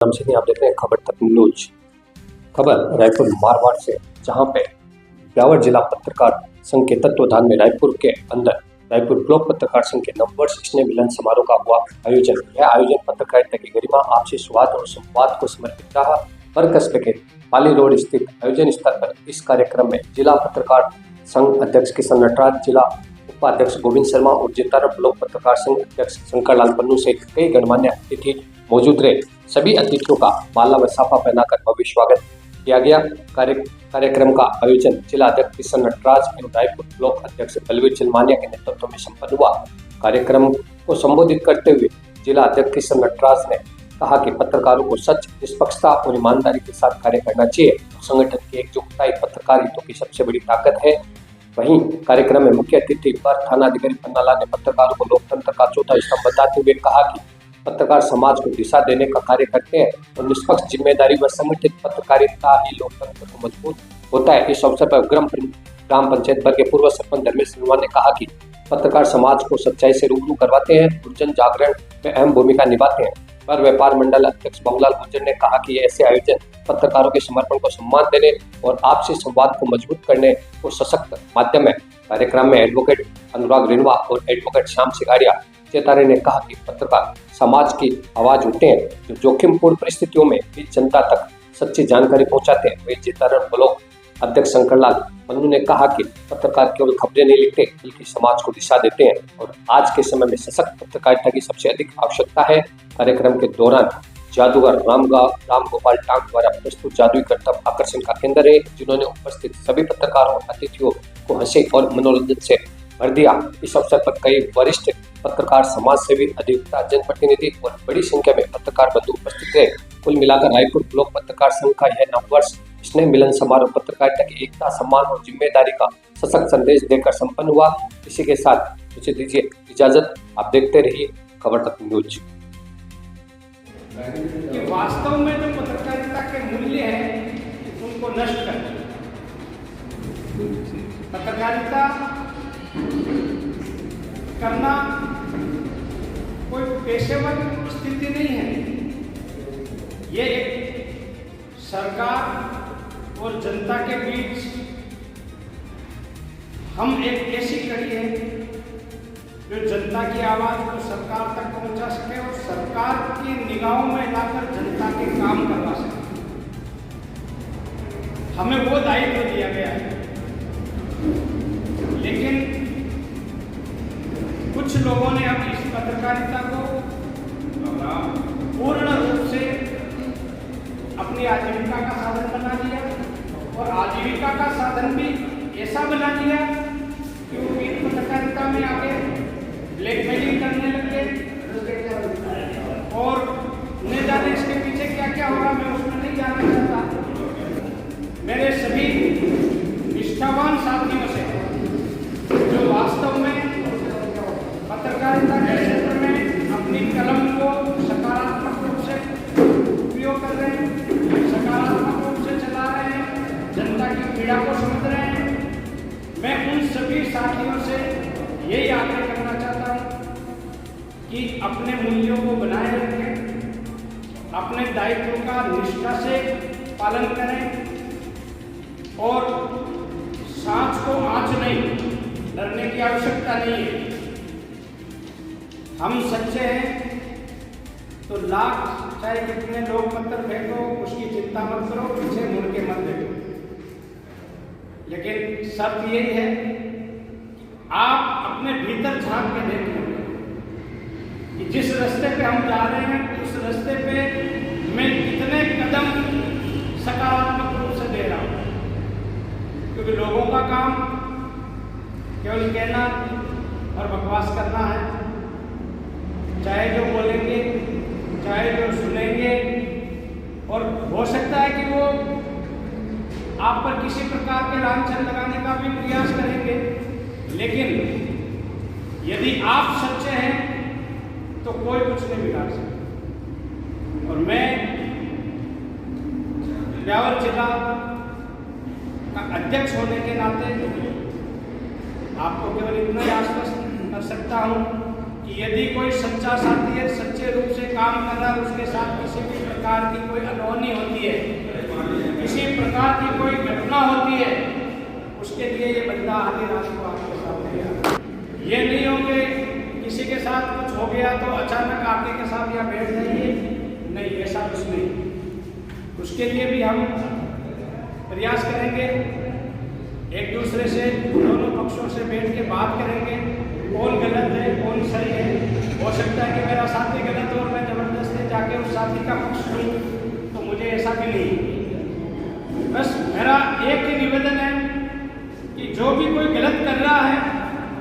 नाम से आप देख रहे हैं खबर तक न्यूज। खबर रायपुर मारवाड़ से, जहां पे ब्यावर जिला पत्रकार संघ के तत्वाधान में रायपुर के अंदर रायपुर ब्लॉक पत्रकार संघ के नववर्ष स्नेह मिलन समारोह का हुआ आयोजन। यह आयोजन पत्रकारिता की गरिमा, आपसी सौहार्द और संवाद को समर्पित रहा। हर कस्बे के पाली रोड स्थित आयोजन स्थल पर इस कार्यक्रम में जिला पत्रकार संघ अध्यक्ष किशन नटराज, जिला उपाध्यक्ष गोविंद शर्मा और जितारा ब्लॉक पत्रकार संघ अध्यक्ष शंकर लाल पन्नू सहित कई गणमान्य अतिथि मौजूद रहे। सभी अतिथियों का माला व साफा पहनाकर भव्य स्वागत किया गया। कार्यक्रम का आयोजन जिला अध्यक्ष किशन नटराज एवं रायपुर ब्लॉक अध्यक्ष बलवीर चिलमानिया के नेतृत्व में संपन्न हुआ। कार्यक्रम को संबोधित करते हुए जिला अध्यक्ष किशन नटराज ने कहा कि पत्रकारों को सच, निष्पक्षता और ईमानदारी के साथ कार्य करना चाहिए। संगठन की एकजुटता ही पत्रकार हितों की सबसे बड़ी ताकत है। वहीं कार्यक्रम में मुख्य अतिथि पर थानाधिकारी पन्नालाल ने पत्रकारों को लोकतंत्र का चौथा स्तंभ बताते हुए कहा कि पत्रकार समाज को दिशा देने का कार्य करते हैं और निष्पक्ष, जिम्मेदारी व संगठित पत्रकारिता ही लोकतंत्र को मजबूत होता है। इस अवसर पर ग्राम पंचायत भर के पूर्व सरपंच धर्मेश ने कहा कि पत्रकार समाज को सच्चाई से रूबरू करवाते हैं और जन जागरण में अहम भूमिका निभाते हैं। पर व्यापार मंडल अध्यक्ष बंगलाल गुर्जर ने कहा कि ऐसे आयोजन पत्रकारों के समर्पण को सम्मान देने और आपसी संवाद को मजबूत करने को सशक्त माध्यम है। कार्यक्रम में एडवोकेट अनुराग रिनवा और एडवोकेट श्याम सिगाड़िया चेतारे ने कहा कि पत्रकार समाज की आवाज होते हैं जो जोखिमपूर्ण परिस्थितियों में भी जनता तक सच्ची जानकारी पहुंचाते हैं। वे जितारा ब्लॉक अध्यक्ष शंकरलाल पन्नू ने कहा कि पत्रकार केवल खबरें नहीं लिखते बल्कि समाज को दिशा देते हैं और आज के समय में सशक्त पत्रकारिता की सबसे अधिक आवश्यकता है। कार्यक्रम के दौरान जादूगर राम गोपाल टांग द्वारा प्रस्तुत जादुई करतब आकर्षण का केंद्र है, जिन्होंने उपस्थित सभी पत्रकारों और अतिथियों को हंसी और मनोरंजन से भर दिया। इस अवसर पर कई वरिष्ठ पत्रकार, समाज सेवी, अधिवक्ता, जनप्रतिनिधि और बड़ी संख्या में पत्रकार बंधु उपस्थित रहे। कुल मिलाकर रायपुर ब्लॉक पत्रकार संघ का यह नववर्ष स्नेह मिलन समारोह पत्रकारिता की एकता, सम्मान और जिम्मेदारी का सशक्त संदेश देकर संपन्न हुआ। इसी के साथ मुझे दीजिए इजाजत। आप देखते रहिए खबर तक न्यूज। कि वास्तव में जो पत्रकारिता के मूल्य हैं उनको नष्ट करना। पत्रकारिता करना कोई पेशेवर स्थिति नहीं है। ये एक सरकार और जनता के बीच हम एक ऐसी कड़ी है जो जनता की आवाज को सरकार तक पहुंचा सके और सरकार की निगाहों में लाकर जनता के काम करवा सके। हमें वो दायित्व दिया गया है, लेकिन कुछ लोगों ने अब इस पत्रकारिता को पूर्ण रूप से अपनी आजीविका का साधन बना लिया और आजीविका का साधन भी ऐसा बना लिया कि वो इन पत्रकारिता में आगे ब्लैकमेलिंग करने लगे और न जाने इसके पीछे क्या क्या होगा, मैं उसमें नहीं जाना चाहता। मेरे सभी निष्ठावान साथियों से जो वास्तव में पत्रकारिता के क्षेत्र में अपनी कलम को सकारात्मक रूप से उपयोग कर रहे हैं, सकारात्मक रूप से चला रहे हैं, जनता की पीड़ा को समझ रहे हैं, मैं उन सभी साथियों से यही आग्रह करना चाहता हूँ कि अपने मूल्यों को बनाए रखें, अपने दायित्व का निष्ठा से पालन करें और सांच को आंच नहीं, डरने की आवश्यकता नहीं है। हम सच्चे हैं तो लाख चाहे कितने लोग पत्थर फेंको, उसकी चिंता मत करो, पीछे मुड़ के मत देखो। लेकिन शर्त यही है कि आप अपने भीतर झांक के देख लो कि जिस रास्ते पे हम जा रहे हैं उस रास्ते पे मैं कितने कदम सकारात्मक रूप से दे रहा हूँ। क्योंकि लोगों का काम केवल कहना और बकवास करना है, चाहे जो बोलेंगे, चाहे जो सुनेंगे, और हो सकता है कि वो आप पर किसी प्रकार के लांछन लगाने का भी प्रयास करेंगे, लेकिन यदि आप सच्चे हैं तो कोई कुछ नहीं बिगाड़ सकता। और मैं ब्यावर जिला का अध्यक्ष होने के नाते आपको केवल इतना ही आश्वस्त कर सकता हूं कि यदि कोई सच्चा साथी है, सच्चे रूप से काम कर रहा है, उसके साथ किसी भी प्रकार की कोई अनहोनी होती है, किसी प्रकार की कोई घटना होती है, उसके लिए ये बंदा आधी रात को आपके सामने आता है। ये नहीं हो कि किसी के साथ कुछ हो गया तो अचानक आके के साथ या बैठ जाइए, नहीं, ऐसा कुछ नहीं। उसके लिए भी हम प्रयास करेंगे, एक दूसरे से दोनों पक्षों से बैठ के बात करेंगे, कौन गलत है कौन सही है। हो सकता है कि मेरा साथी गलत हो और मैं जबरदस्ती जाके उस साथी का पक्ष लूँ, तो मुझे ऐसा भी नहीं। बस मेरा एक ही निवेदन है कि जो भी कोई गलत कर रहा है,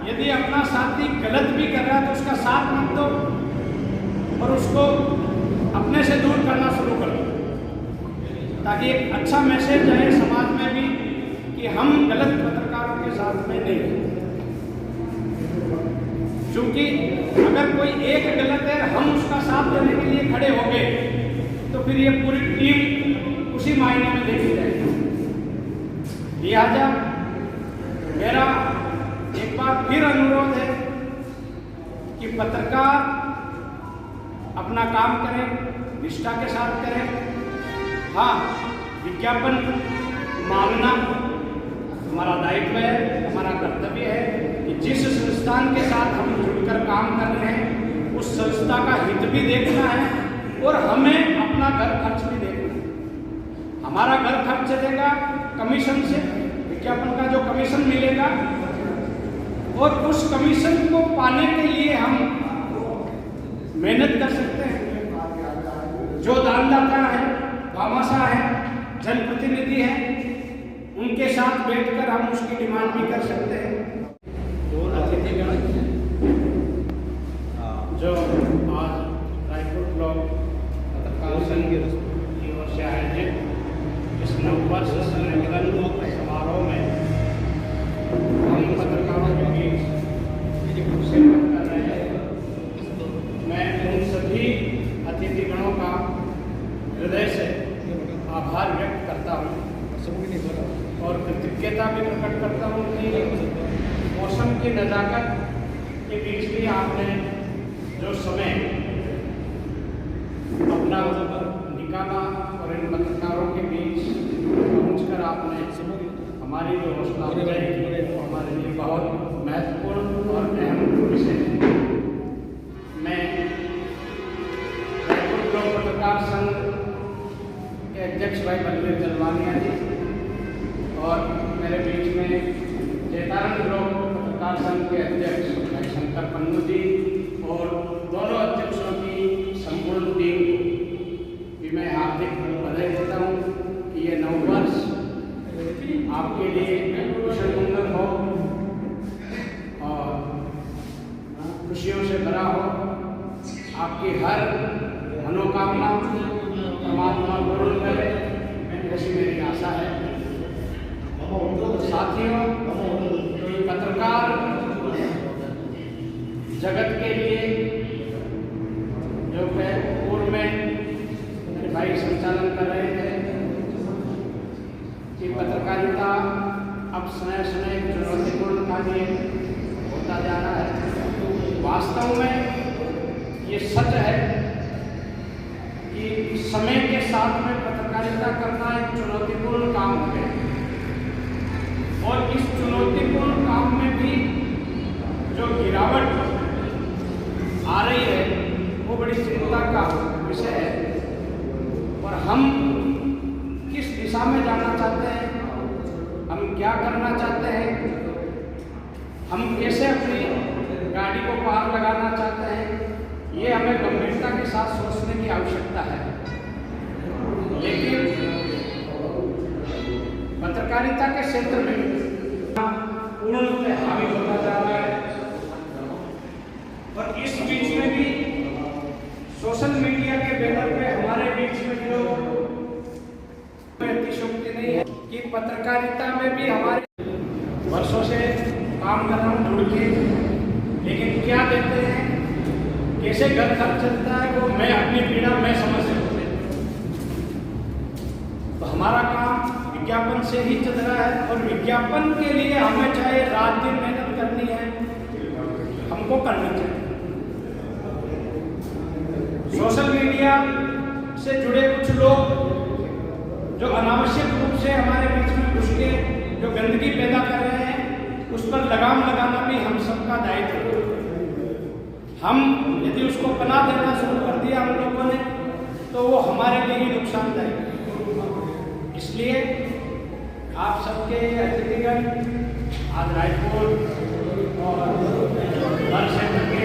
यदि अपना साथी गलत भी कर रहा है तो उसका साथ मत दो और उसको अपने से दूर करना शुरू कर दो, ताकि एक अच्छा मैसेज जाए समाज में भी कि हम गलत पत्रकारों के साथ में नहीं हैं। क्योंकि अगर कोई एक गलत है, हम उसका साथ देने के लिए खड़े हो गए तो फिर ये पूरी टीम उसी मायने में देखी जाएगी। लिहाजा मेरा एक बार फिर अनुरोध है कि पत्रकार अपना काम करें, निष्ठा के साथ करें। हाँ, विज्ञापन मांगना हमारा दायित्व है, हमारा कर्तव्य है कि जिस संस्थान के साथ हम जुड़कर काम कर रहे हैं उस संस्था का हित भी देखना है और हमें अपना घर खर्च भी देखना है। हमारा घर खर्च चलेगा कमीशन से, विज्ञापन का जो कमीशन मिलेगा, और उस कमीशन को पाने के लिए हम मेहनत कर सकते हैं। जो दानदाता है, भामाशाह है, जनप्रतिनिधि है, उनके साथ बैठकर हम उसकी डिमांड भी कर सकते हैं। जो आज रायपुर ब्लॉक पत्रकार संघ की ओर से आयोजित इस नववर्ष सम्मेलन समारोह में हम पत्रकारों के बीच शिरकत कर रहे हैं, मैं उन सभी अतिथिगणों का हृदय से आभार व्यक्त करता हूँ और कृतज्ञता भी प्रकट करता हूँ कि मौसम की नज़ाकत के बीच भी आपने जो समय अपना निकाला और इन पत्रकारों के बीच पहुंचकर आपने हमारी जो हौसला अफजाई की, वो हमारे लिए बहुत महत्वपूर्ण और अहम विषय है। मैं रायपुर ब्लॉक पत्रकार संघ के अध्यक्ष भाई बलवीर जलवानिया जी और मेरे बीच में जैतारण ब्लॉक पत्रकार संघ के अध्यक्ष भाई शंकर पन्नू जी और दोनों अध्यक्षों की संपूर्ण टीम को भी मैं हार्दिक बधाई देता हूँ कि ये नववर्ष आपके लिए कुशल मंगल हो और खुशियों से भरा हो। आपकी हर मनोकामना परमात्मा पूर्ण करे, ऐसी मेरी आशा है। साथियों, पत्रकार जगत के लिए जो पूर्व में भाई संचालन कर रहे थे कि पत्रकारिता अब समय समय चुनौतीपूर्ण कार्य होता जा रहा है। वास्तव में ये सच है कि समय के साथ में पत्रकारिता करना एक चुनौतीपूर्ण काम है और इस चुनौतीपूर्ण काम में भी जो गिरावट आ रही है वो बड़ी चिंता का विषय है। और हम किस दिशा में जाना चाहते हैं, हम क्या करना चाहते हैं, हम कैसे अपनी गाड़ी को पार लगाना चाहते हैं, ये हमें गंभीरता के साथ सोचने की आवश्यकता है। लेकिन पत्रकारिता के क्षेत्र में पूर्णतः हावी होता जा रहा है और इस बीच में भी सोशल मीडिया के बैनर पे हमारे बीच में जो अतिशयोक्ति नहीं है कि पत्रकारिता में भी हमारे वर्षों से काम कर रहा हूँ जुड़ के, लेकिन क्या देते हैं, कैसे घर खर्च चलता है, वो मैं अपनी पीड़ा मैं समझ सकता हूँ। तो हमारा काम विज्ञापन से ही चल रहा है और विज्ञापन के लिए हमें चाहे रात दिन मेहनत करनी है, हमको करनी चाहिए। सोशल मीडिया से जुड़े कुछ लोग जो अनावश्यक रूप से हमारे बीच में घुस के जो गंदगी पैदा कर रहे हैं, उस पर लगाम लगाना भी हम सबका दायित्व है। हम यदि उसको पनाह देना शुरू कर दिया हम लोगों ने, तो वो हमारे लिए ही नुकसानदायक है। इसलिए आप सबके अतिथिगण आज रायपुर और हर क्षेत्र के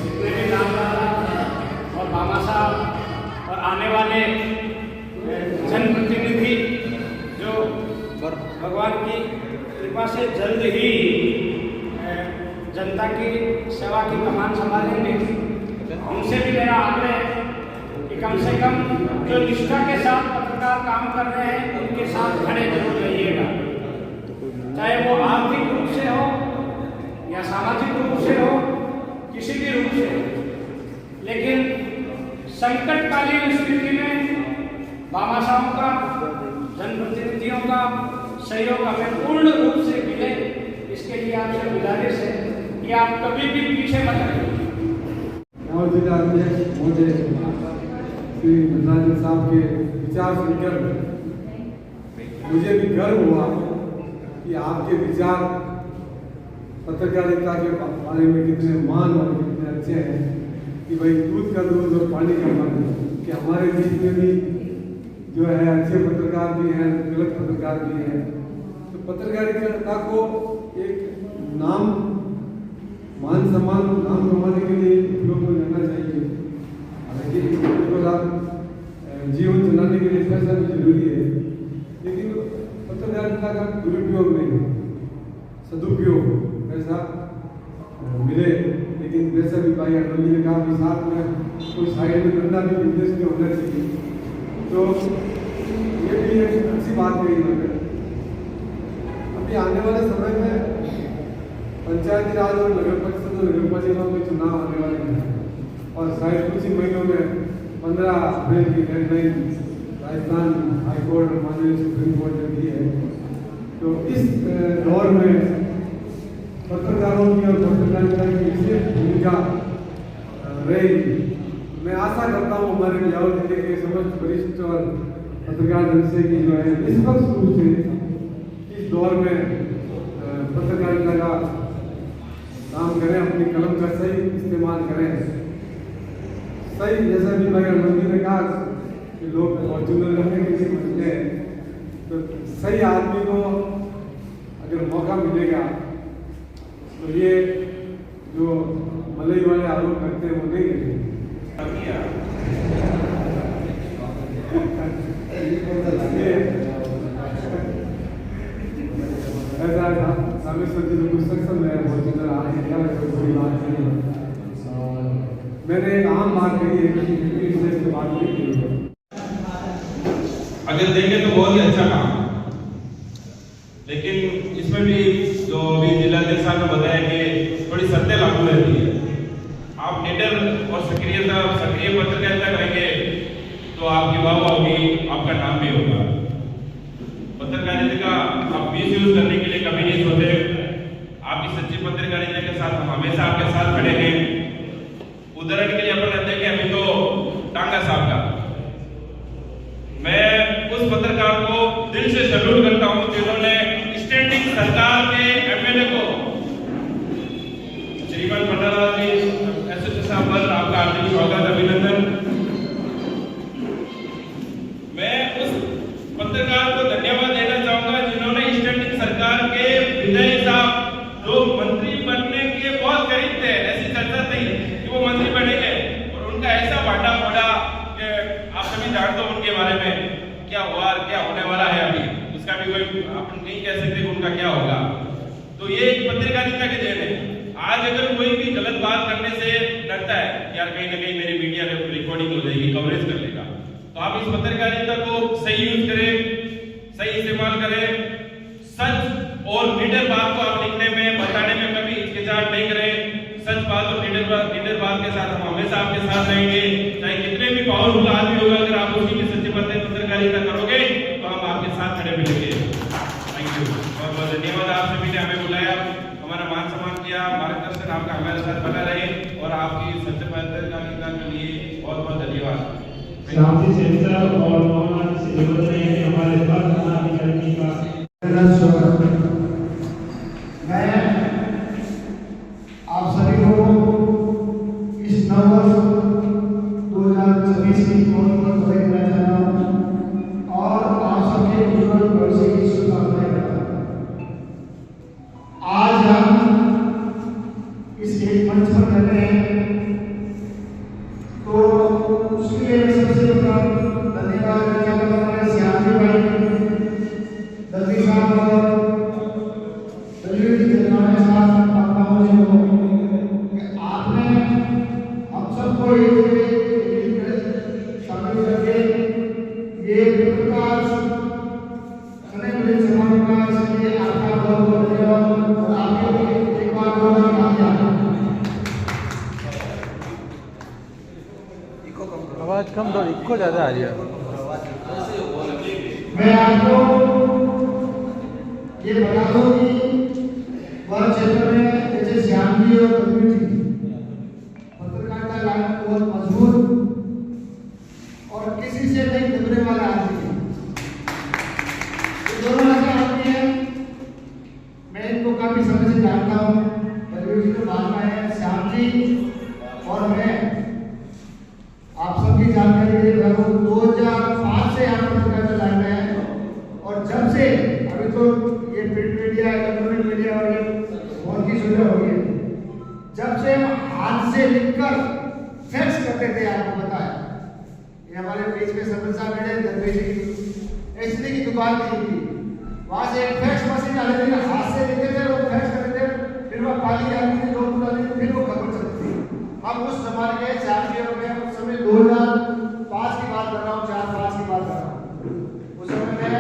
जितने भी नामदाता और मामा साहब और आने वाले जनप्रतिनिधि जो भगवान की कृपा से जल्द ही जनता की सेवा की कमान संभालेंगे, उनसे भी मेरा आग्रह है कि कम से कम जो निष्ठा के साथ पत्रकार काम कर रहे हैं उनके साथ खड़े जरूर रहिएगा, चाहे वो आर्थिक रूप से हो या सामाजिक रूप से हो, किसी भी रूप से। लेकिन संकटकालीन स्थिति में बाबा साहब का, जनप्रतिनिधियों का सहयोग हमें पूर्ण रूप से मिले, इसके लिए आपसे गुजारिश है कि आप कभी भी पीछे मत रहिए। जिला अध्यक्ष महोदय श्री नटराजन साहब के विचार सुनकर मुझे भी गर्व हुआ कि आपके विचार पत्रकारिता के बारे में कितने मान और कितने अच्छे हैं कि भाई दूध का दूध और पानी का पानी, कि हमारे बीच में भी जो है अच्छे पत्रकार भी हैं, गलत पत्रकार भी हैं। तो पत्रकारिता को एक मान सम्मान नाम कमाने के लिए उपयोग में लेना चाहिए। हालांकि जीवन चलाने के लिए पैसा भी जरूरी है, लेकिन पत्रकारिता का दुरुपयोग नहीं, सदुपयोग पैसा मिले, लेकिन वैसा भी भाई अटल जी ने कहा कि साथ में कोई साइड में करना भी बिजनेस में होना चाहिए। तो ये भी एक अच्छी बात है। अभी आने वाले समय में पंचायती राज और नगर परिषद और नगर पालिकाओं के चुनाव आने वाले हैं और शायद कुछ ही महीनों में 15 अप्रैल की डेडलाइन राजस्थान हाईकोर्ट और माननीय सुप्रीम कोर्ट ने दी है। तो इस दौर में पत्रकारों की और पत्रकारिता की विशेष भूमिका रहेगी। मैं आशा करता हूँ हमारे बिलावल जिले के समस्त वरिष्ठ और पत्रकार जन से की जो है निष्पक्ष रूप से इस दौर में पत्रकारिता का काम करें, अपनी कलम का सही इस्तेमाल करें। सही, जैसा भी भाई मंदिर ने कहा कि लोग फॉर्चूनर रखने के लिए बनते हैं, तो सही आदमी को अगर मौका मिलेगा तो ये जो मलई वाले आरोप करते हैं वो नहीं करेंगे। ऐसा सामेश्वर जी तो कुछ सक्षम है, बहुत सुंदर आज क्या कोई बात नहीं। मैंने एक आम बात कही है कि बात नहीं की। अगर देखें तो बहुत ही अच्छा काम, लेकिन इसमें भी जो अभी जिलाध्यक्ष साहब ने बताया कि थोड़ी शर्तें लागू रहती है। आप निडर और सक्रिय पत्रकारिता करेंगे तो आपकी वाह होगी, आपका नाम भी होगा। पत्रकारिता का आप मिस यूज करने के लिए कभी नहीं सोचे। आपकी सच्ची पत्रकारिता के साथ हम हमेशा आपके साथ खड़े हैं। उदाहरण के लिए अपन रहते हैं कि अभी तो टांगा साहब का, मैं उस पत्रकार को दिल से सैल्यूट करता हूं जिन्होंने स्टैंडिंग सरकार के एमएलए को, श्रीमान पंडालाल जी एसएचओ साहब पर आपका हार्दिक स्वागत, अभिनंदन। मैं उस पत्रकार को धन्यवाद देना चाहूंगा जिन्होंने स्टैंडिंग सरकार के विधायक साहब जो मंत्री बनने के बहुत करीब थे, ऐसी चर्चा थी कि वो मंत्री बनेंगे, और उनका ऐसा भांडा फोड़ा कि आप सभी जानते हो उनके बारे में क्या हुआ और क्या होने वाला है। अभी उसका भी कोई आप नहीं कह सकते कि उनका क्या होगा। तो ये एक पत्रकारिता के देन है। आज अगर कोई भी गलत बात करने से डरता है, यार कहीं ना कहीं मेरी मीडिया में रिकॉर्डिंग हो जाएगी, कवरेज कर लेगा, तो आप इस पत्रकारिता को सही यूज करें, सही इस्तेमाल करें। सच और निडर बात को आप लिखने में, बताने में कभी हिचकिचाहट नहीं करें। सच बात और निडर बात के साथ हम हमेशा आपके साथ रहेंगे, चाहे कितने भी पावरफुल आदमी होगा, अगर आप उसकी भी सच्ची पत्रकारिता करोगे तो हम आपके साथ खड़े मिलेंगे। थैंक यू, बहुत बहुत धन्यवाद। आप सभी ने हमें बुलाया, हमारा मान सम्मान किया, मार्गदर्शन आपका हमारे साथ बना रहे, और आपकी सच्ची पत्रकारिता के लिए बहुत बहुत धन्यवाद। शांति सेंटर और मोहन से जरूरत नहीं है हमारे पास अधिकारी का मैं आप सभी को इस नववर्ष 2024 की बहुत बहुत बधाई देना चाहता हूँ और आप सबके उज्जवल भविष्य की शुभकामनाएं करता हूँ। आज हम इस एक मंच पर बैठे हैं तो उसके लिए सबसे प्रथम धन्यवाद देना चाहता हूँ हमारे श्याम जी भाई दलवी साहब और आपने हम सबको शामिल करके ये विकास समाज का इसलिए आपका बहुत बहुत धन्यवाद और आपके भी एक बार बहुत आवाज कम थोड़ी इको ज़्यादा आ रही है। मैं आपको ये बता दूं कि वह क्षेत्र में जैसे श्याम जी और कबीर जी पत्रकारिता लाइन बहुत मजबूत और किसी से नहीं दबने वाला आदमी है। ये दोनों ऐसे आदमी हैं, मैं इनको काफी समय से जानता हूँ। कबीर जी तो बाद में है, श्याम जी और मैं आप सबकी जानकारी के लिए 2005 से यहाँ पत्रकारिता लाइन में है और जब से अभी तो ये प्रिंट मीडिया इलेक्ट्रॉनिक मीडिया और ये फोन की सुविधा हो गई, जब से हम हाथ से लिखकर फैक्स करते थे आपको पता है। ये हमारे बीच में सरपंच साहब बैठे दरवेश की एचडी की दुकान थी, वहां से एक फैक्स मशीन आ रही थी, हाथ से लिखते थे, वो फैक्स करते थे, फिर वो पाली जाती थी, लोग बुलाते थे, फिर वो खबर चलती थी। हम उस जमाने के 4 और में उस समय 2005 की बात कर रहा हूँ, 4-5 की बात कर रहा हूँ। उस समय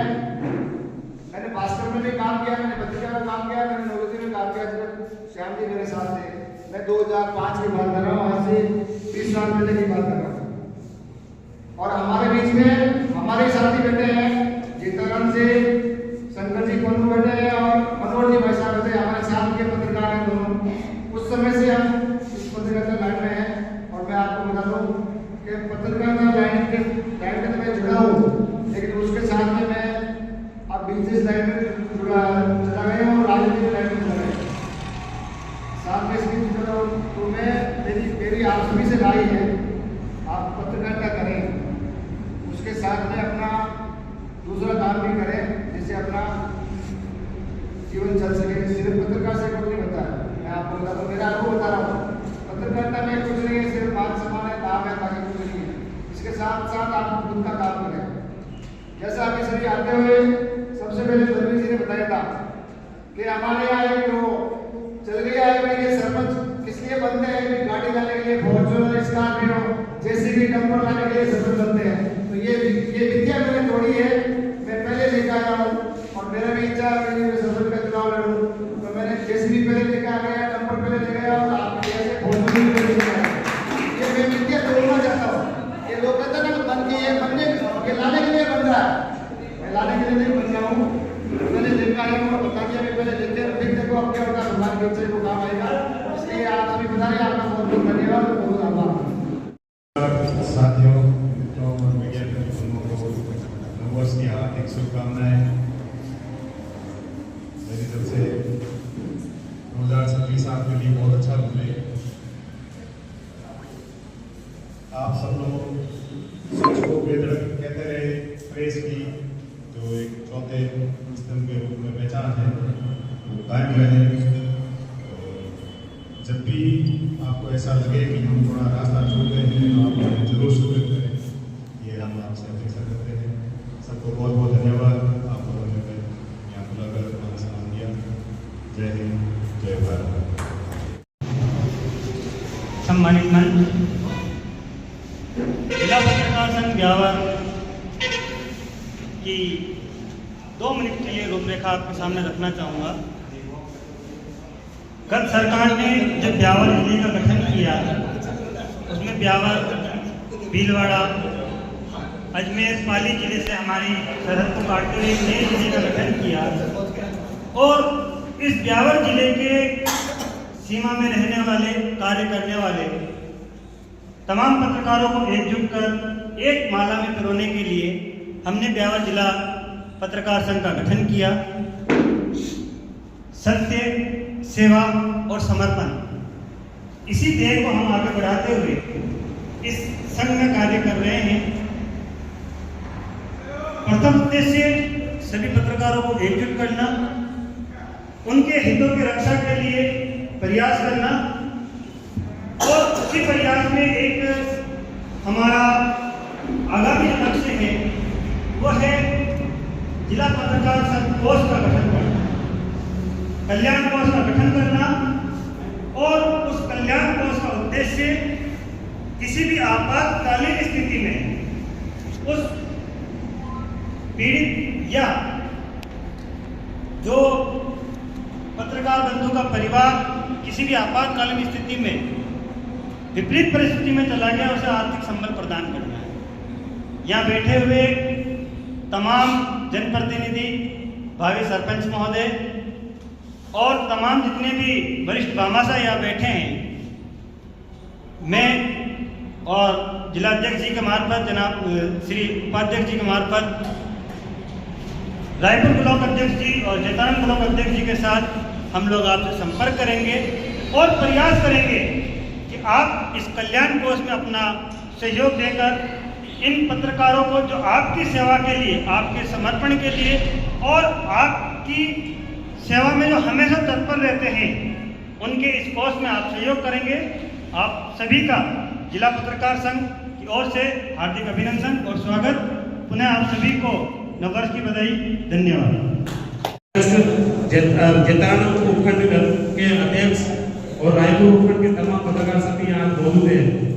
मैंने भास्कर में भी काम किया, मैंने पत्रिका में काम किया, मैंने नवोदय में काम किया, जब श्याम जी मेरे साथ थे। मैं 2005 की बात कर रहा हूँ, आज से 20 साल पहले की बात कर रहा हूँ। और हमारे बीच में हमारे साथी बैठे हैं, जीताराम से शंकर जी पन्नू बैठे हैं और मनोहर जी भाई साहब बैठे, हमारे साथ के पत्रकार हैं दोनों। उस समय से हम इस पत्रकारिता लाइन में हैं और मैं आपको बता दूं कि पत्रकारिता लाइन के मैं जुड़ा हूँ, लेकिन उसके साथ में मैं अब बिजनेस लाइन में जुड़ा चला गया हूँ और राजनीतिक लाइन में चला गया साथ में इसकी जुड़ा हूँ। तो मैं मेरी आप सभी से राय है, आप पत्रकारिता करें, उसके साथ में अपना दूसरा काम भी करें जिससे अपना जीवन चल सके। सिर्फ पत्रकार से कुछ नहीं होता है, मैं आपको बता दूं, मेरा अनुभव बता रहा हूँ। पत्रकारिता में कुछ नहीं है, सिर्फ मान सम्मान है, नाम है, बाकी कुछ नहीं है। इसके साथ साथ आप खुद का काम करें। जैसा अभी सभी आते हुए सबसे पहले दलवी जी ने बताया था कि हमारे यहाँ एक वो चल गया है कि सरपंच किस लिए बनते हैं, कि गाड़ी लाने के लिए, फॉर्च्यूनर, स्कॉर्पियो, जेसीबी, डंपर लाने के लिए सरपंच बनते हैं। तो ये विद्या मैंने तोड़ी है, मैं पहले लेकर आया हूँ और मेरा भी इच्छा है कि मैं सरपंच का चुनाव लड़ूं। तो मैंने जेसीबी पहले लेकर आ गया, डंपर पहले ले गया और आपके जैसे फॉर्च्यूनर पहले लेकर आया। ये मैं विद्या तोड़ना चाहता हूँ। ये लोग कहते हैं ना बन के ये बनने ये लाने के लिए बन रहा है, मैं लाने के लिए नहीं बन रहा हूँ। मैंने देखा है और बता दिया, मैं पहले लेते हैं, फिर देखो अब क्या होगा, भगवान के इच्छा को काम आएगा। इसलिए आप सभी बता रहे हैं, आपका बहुत बहुत धन्यवाद, बहुत आभार। साथियों, मित्रों और मीडिया कर्मियों को नववर्ष की हार्दिक शुभकामनाएं। मेरी तरफ से 2026 आपके लिए बहुत अच्छा गुजरे। आप सब लोग सच को बेधड़क कहते रहे, प्रेस की जो एक चौथे स्तंभ के रूप में पहचान है वो कायम रहे। जब भी आपको ऐसा लगे कि हम थोड़ा रास्ता छोड़ गए हैं तो आप हमें जरूर सूचित करें, ये हम आपसे अपेक्षा करते हैं। सबको बहुत बहुत धन्यवाद, आप लोगों ने यहाँ बुलाकर मान सम्मान दिया। जय हिंद, जय भारत। सम्मानित मंच, जिला पत्रकार संघ ब्यावर की 2 मिनट के लिए रूपरेखा आपके सामने रखना चाहूँगा। गत सरकार ने जब ब्यावर जिले का गठन किया, उसमें ब्यावर, भीलवाड़ा, अजमेर, पाली जिले से हमारी सरहद को काटते हुए एक नए जिले का गठन किया और इस ब्यावर जिले के सीमा में रहने वाले, कार्य करने वाले तमाम पत्रकारों को एकजुट कर एक माला में पिरोने के लिए हमने ब्यावर जिला पत्रकार संघ का गठन किया। सत्य, सेवा और समर्पण, इसी ध्येय को हम आगे बढ़ाते हुए इस संघ में कार्य कर रहे हैं। प्रथम उद्देश्य सभी पत्रकारों को एकजुट करना, उनके हितों की रक्षा के लिए प्रयास करना और उसी प्रयास में एक हमारा आगामी लक्ष्य है, वो है जिला पत्रकार संघ कोष का गठन करना, कल्याण कोष का गठन करना। और उस कल्याण कोष का उद्देश्य किसी भी आपातकालीन स्थिति में उस पीड़ित या जो पत्रकार बंधु का परिवार किसी भी आपातकालीन स्थिति में विपरीत परिस्थिति में चला गया, उसे आर्थिक संबल प्रदान करना है। यहाँ बैठे हुए तमाम जनप्रतिनिधि, भावी सरपंच महोदय और तमाम जितने भी वरिष्ठ भामाशाह यहाँ बैठे हैं, मैं और जिलाध्यक्ष जी के मार्फत, जनाब श्री उपाध्यक्ष जी के मार्फत, रायपुर ब्लॉक अध्यक्ष जी और जैतारण ब्लॉक अध्यक्ष जी के साथ हम लोग आपसे संपर्क करेंगे और प्रयास करेंगे कि आप इस कल्याण कोष में अपना सहयोग देकर इन पत्रकारों को जो आपकी सेवा के लिए, आपके समर्पण के लिए और आपकी सेवा में जो हमेशा तत्पर रहते हैं, उनके इस कोष में आप सहयोग करेंगे। आप सभी का जिला पत्रकार संघ की ओर से हार्दिक अभिनंदन और स्वागत। पुनः आप सभी को नववर्ष की बधाई। धन्यवाद। जैतारण उपखंड के अध्यक्ष और रायपुर उपखंड के तमाम पत्रकार साथी यहाँ मौजूद हैं।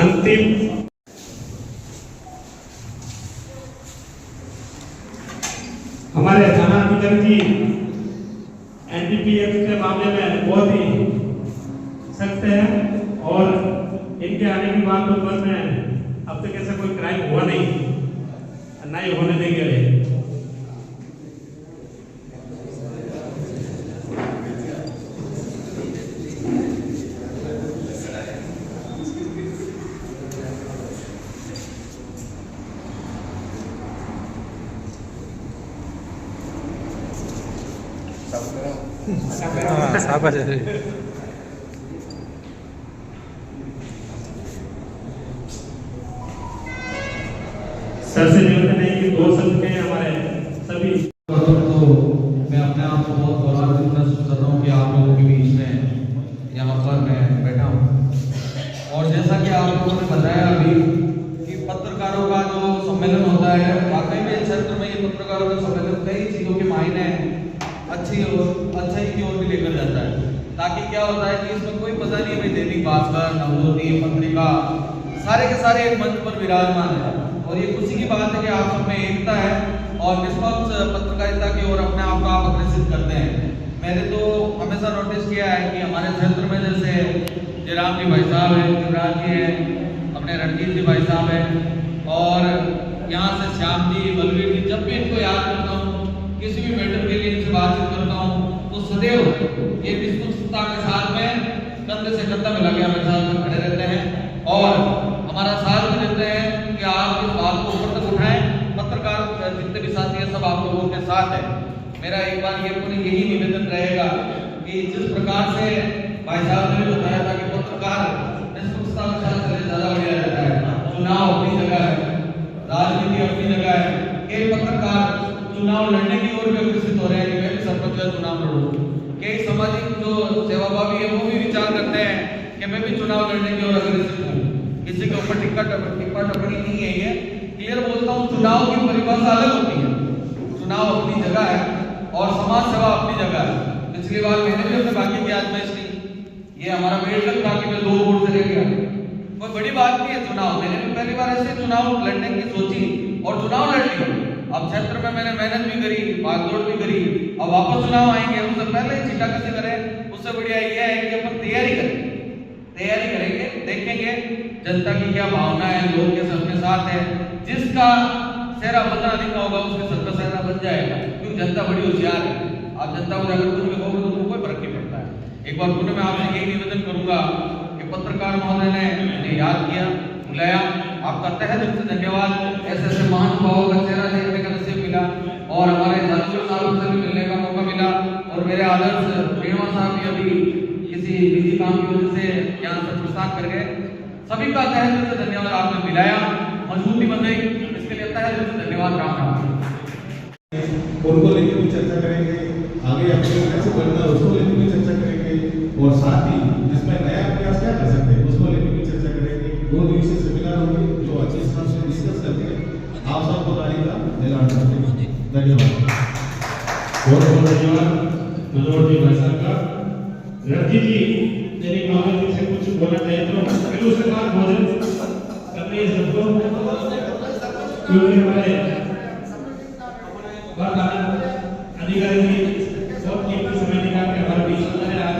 अंतिम हमारे थाना अधिकारी जी एनडीपीएस के मामले में बहुत ही सख्त है और इनके आने के बाद तो बस में अब तक ऐसा कोई क्राइम हुआ नहीं, ना ही होने देंगे। साबा जैसे सर से निवेदन है कि 2 शब्द में हमारे सभी तो मैं अपने आप को बहुत गौरवान्वित महसूस कर रहा हूँ कि आप लोगों के बीच में यहाँ पर मैं बैठा हूँ। और जैसा कि आप लोगों ने बताया अभी कि पत्रकारों का जो सम्मेलन होता है, वाकई में क्षेत्र में ये पत्रकारों का सम्मेलन कई चीज़ों के मायने अच्छाई की ओर भी लेकर जाता है। ताकि क्या होता है कि इसमें कोई पता नहीं है, भाई दैनिक भास्कर, नवज्योति पत्रिका सारे के सारे एक मंच पर विराजमान है। और ये खुशी की बात है कि आप सब में एकता है और निष्पक्ष पत्रकारिता की ओर अपने आप को आप अग्रसित करते हैं। मैंने तो हमेशा नोटिस किया है कि हमारे क्षेत्र में जैसे जयराम जी भाई साहब हैं, युवराज जी हैं, अपने रणजीत जी भाई साहब हैं और यहाँ से श्याम जी, बलवीर जी, जब भी इनको याद करता हूँ, किसी भी मैटर के लिए इनसे बातचीत करता हूँ, तो सदैव ये निष्पक्षता के साथ में कंधे से कंधा मिला के हमें साथ में खड़े रहते हैं और हमारा साथ भी देते हैं कि आप इस बात को ऊपर तक उठाएं। पत्रकार जितने भी साथी हैं सब आप लोगों के साथ हैं। मेरा एक बार ये पुनः यही निवेदन रहेगा कि जिस प्रकार से भाई साहब ने बताया था कि पत्रकार निष्पक्षता के साथ चले ज़्यादा बढ़िया रहता है। चुनाव अपनी जगह है, राजनीति अपनी जगह है। कई पत्रकार चुनाव लड़ने की ओर भी अग्रसित हो रहे हैं कि मैं भी सरपंच का चुनाव लड़ूं। कई सामाजिक जो सेवाभावी है वो भी विचार करते हैं कि मैं भी चुनाव लड़ने की ओर अग्रसित हूँ। किसी के ऊपर टिप्पा टप्पणी नहीं है। ये क्लियर बोलता हूँ, चुनाव की परिभाषा अलग होती है। चुनाव अपनी जगह है और समाज सेवा अपनी जगह है। पिछली बार मैंने भी अपने बाकी की आजमाइश की, ये हमारा मेडिकल बाकी में 2 वोट से रह गया। पर कोई बड़ी बात नहीं है चुनाव। मैंने भी पहली बार ऐसे चुनाव लड़ने की सोची और चुनाव लड़ ली। अब क्षेत्र में मैंने मेहनत भी करी, भागदौड़ भी करी। अब वापस चुनाव आएंगे, उससे पहले ही छीटा कसी करें। उससे बढ़िया ये है कि अपन तैयारी करेंगे, देखेंगे जनता की क्या भावना है, लोग कैसे अपने साथ है। जिसका चेहरा बनना लिखा होगा उसके सर का चेहरा बन जाएगा, क्योंकि जनता बड़ी होशियार है। आप जनता को जाकर कुछ भी कहोगे तो उनको कोई फर्क नहीं पड़ता है। एक बार पुनः मैं आपसे यही निवेदन करूंगा कि पत्रकार महोदय ने मुझे याद किया, बुलाया, आपका तहे दिल से धन्यवाद। ऐसे महानुभावों का चेहरा देखने का नसीब मिला और हमारे जादू साहब से भी मिलने का मौका मिला। और मेरे आदर्श रेणुआ साहब भी अभी किसी निजी काम की वजह से यहाँ से प्रस्थान कर गए। सभी का तहे दिल से धन्यवाद, आपने मिलाया, मजबूती बन गई, इसके लिए तहे दिल से धन्यवाद। राम उनको लेकर भी चर्चा करेंगे, आगे अपने कैसे बढ़ना है उसको लेकर भी चर्चा करेंगे, और साथ ही इसमें नया प्रयास क्या कर सकते हैं उसको लेकर भी चर्चा करेंगे। 2 दिवसीय सेमिनार होंगे जो अच्छी तरह से डिस्कस करके आप सबको गाड़ी का ऐलान करते हैं। धन्यवाद, बहुत बहुत धन्यवाद मनोहर जी भाई साहब का। रणजीत जी मेरी मामा जी से कुछ बोलना चाहिए तो फिर उसके बाद भोजन करने सबको, क्योंकि हमारे अधिकारी जी बहुत कीमती समय निकाल के हमारे बीच में आज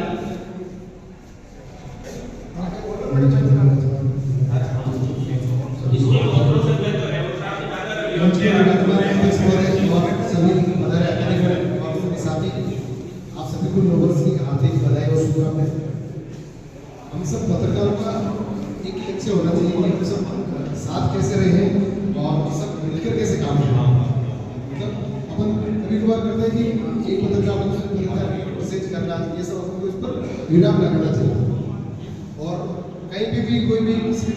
आप सभी को यूनिवर्सिटी के हार्दिक बधाई और शुभकामनाएं। हम सब पत्रकारों का एक लक्ष्य होना चाहिए कि हम सब साथ कैसे रहें और सब मिलकर कैसे काम करें। मतलब अपन कभी कभार करते हैं कि एक पत्रकार मैसेज करना, ये सब अपन को इस पर विराम लगाना चाहिए। और कहीं भी कोई भी किसी भी